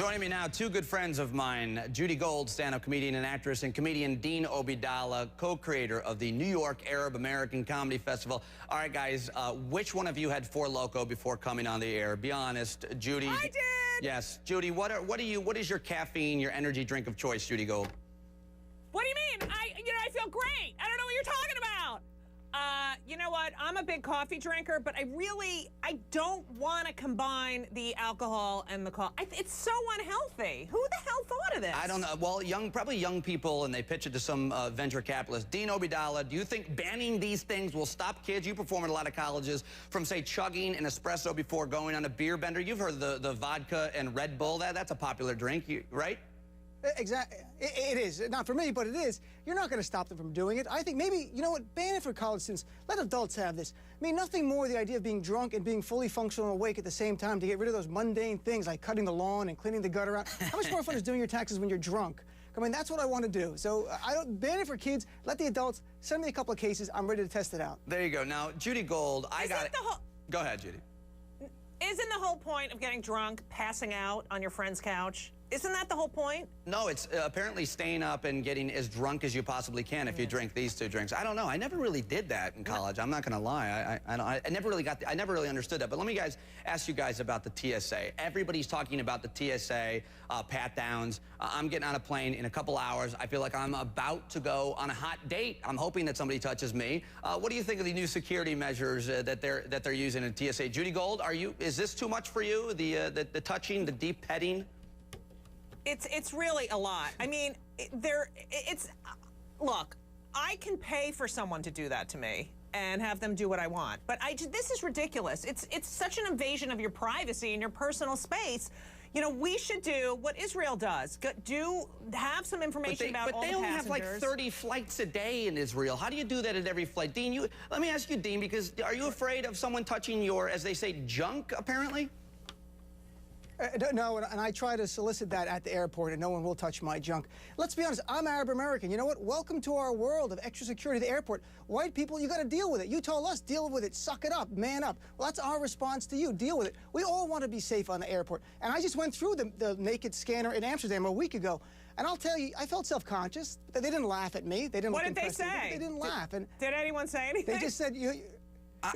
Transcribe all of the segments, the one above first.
Joining me now, two good friends of mine, Judy Gold, stand-up comedian and actress, and comedian Dean Obeidallah, co-creator of the New York Arab American Comedy Festival. All right, guys, which one of you had Four Loko before coming on the air? Be honest, Judy. I did. Yes, Judy. What is your caffeine, your energy drink of choice, Judy Gold? What do you mean? I feel great. I don't know what you're talking about. You know what? I'm a big coffee drinker, but I don't want to combine the alcohol and the coffee. It's so unhealthy. Who the hell thought of this? I don't know. Well, probably young people, and they pitch it to some venture capitalists. Dean Obeidallah, do you think banning these things will stop kids? You perform at a lot of colleges from, say, chugging an espresso before going on a beer bender. You've heard of the vodka and Red Bull. That's a popular drink, right? Exactly. It is. Not for me, but it is. You're not going to stop them from doing it. I think maybe, you know what, ban it for college students. Let adults have this. I mean, nothing more the idea of being drunk and being fully functional and awake at the same time to get rid of those mundane things like cutting the lawn and cleaning the gutter out. How much more fun is doing your taxes when you're drunk? I mean, that's what I want to do. So I don't ban it for kids. Let the adults send me a couple of cases. I'm ready to test it out. There you go. Now, Judy Gold, I got it. Go ahead, Judy. Isn't the whole point of getting drunk passing out on your friend's couch? Isn't that the whole point? No, it's apparently staying up and getting as drunk as you possibly can if you drink these two drinks. I don't know. I never really did that in college. I'm not going to lie. I never really understood that. But let me ask you guys about the TSA. Everybody's talking about the TSA pat downs. I'm getting on a plane in a couple hours. I feel like I'm about to go on a hot date. I'm hoping that somebody touches me. What do you think of the new security measures that they're using in TSA? Judy Gold, is this too much for you? The touching, the deep petting? It's really a lot. I mean, look, I can pay for someone to do that to me and have them do what I want, but this is ridiculous. It's such an invasion of your privacy and your personal space. You know, we should do what Israel does. Have some information about all the passengers. But they only have like 30 flights a day in Israel. How do you do that at every flight? Dean, let me ask you, Dean, because are you afraid of someone touching your, as they say, junk, apparently? No, and I try to solicit that at the airport, and no one will touch my junk. Let's be honest, I'm Arab American. You know what? Welcome to our world of extra security at the airport. White people, you got to deal with it. You told us, deal with it, suck it up, man up. Well, that's our response to you. Deal with it. We all want to be safe on the airport. And I just went through the naked scanner in Amsterdam a week ago, and I'll tell you, I felt self-conscious. They didn't laugh at me. They didn't. What did they say? They didn't laugh. And did anyone say anything? They just said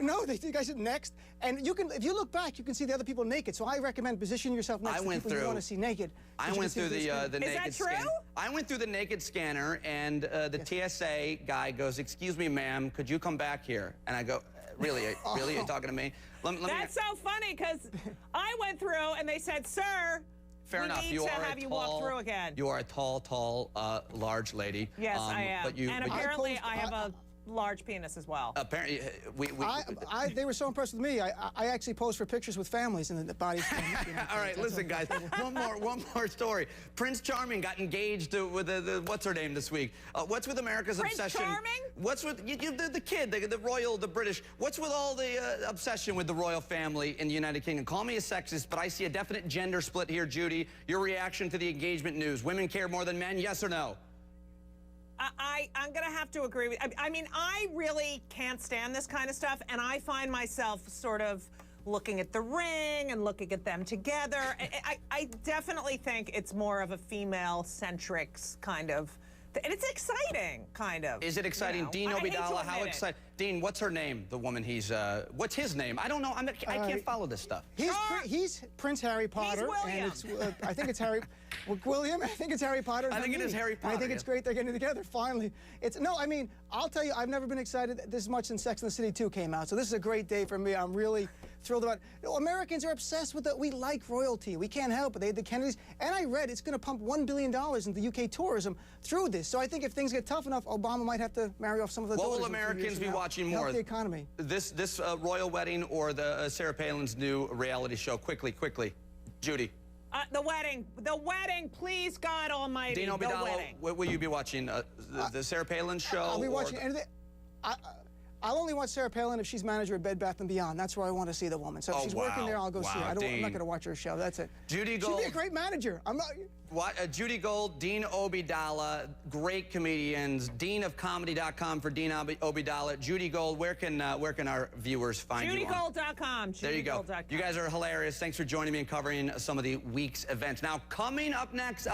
no, they think I said next. And if you look back, you can see the other people naked. So I recommend positioning yourself next to people you want to see naked. I went through the naked scanner. Is that true? I went through the naked scanner, and the TSA guy goes, "Excuse me, ma'am, could you come back here?" And I go, "Really? Really? You're talking to me?" That's so funny, because I went through, and they said, "Sir, fair enough. We need to have you walk through again." You are a tall, large lady. Yes, I am. And apparently, I have a large penis as well. Apparently, they were so impressed with me. I actually posed for pictures with families in the body. All right, listen, guys. one more story. Prince Charming got engaged with what's her name this week? What's with America's obsession? Prince Charming? What's with the kid, the royal, the British? What's with all the obsession with the royal family in the United Kingdom? Call me a sexist, but I see a definite gender split here, Judy. Your reaction to the engagement news? Women care more than men? Yes or no? I'm going to have to agree with I mean, I really can't stand this kind of stuff, and I find myself sort of looking at the ring and looking at them together. I definitely think it's more of a female-centric kind of, and it's exciting, kind of. Is it exciting? You know? Dean Obeidallah, how exciting? Dean, what's her name? The woman what's his name? I don't know. I can't follow this stuff. He's Prince Harry Potter. He's William. And I think it's Harry. William, I think it's Harry Potter. I think it is Harry Potter. And I think it's great they're getting together, finally. No, I mean, I'll tell you, I've never been excited this much since Sex and the City 2 came out. So this is a great day for me. I'm really thrilled about it. Americans are obsessed with it. We like royalty. We can't help it. They had the Kennedys. And I read it's going to pump $1 billion into UK tourism through this. So I think if things get tough enough, Obama might have to marry off some of the daughters. What will Americans be watching more? Help the economy. This royal wedding or the Sarah Palin's new reality show? Quickly. Judy. The wedding, please, God Almighty. Dean Obeidallah, what will you be watching? The Sarah Palin show? I'll be watching anything. I'll only watch Sarah Palin if she's manager at Bed Bath & Beyond. That's where I want to see the woman. So if she's working there, I'll go see her. I'm not going to watch her show. That's it. Judy Gold. She'd be a great manager. I'm not. Judy Gold, Dean Obeidallah, great comedians. DeanOfComedy.com for Dean Obeidallah. Judy Gold, where can our viewers find you? JudyGold.com. There you go. You guys are hilarious. Thanks for joining me and covering some of the week's events. Now, coming up next.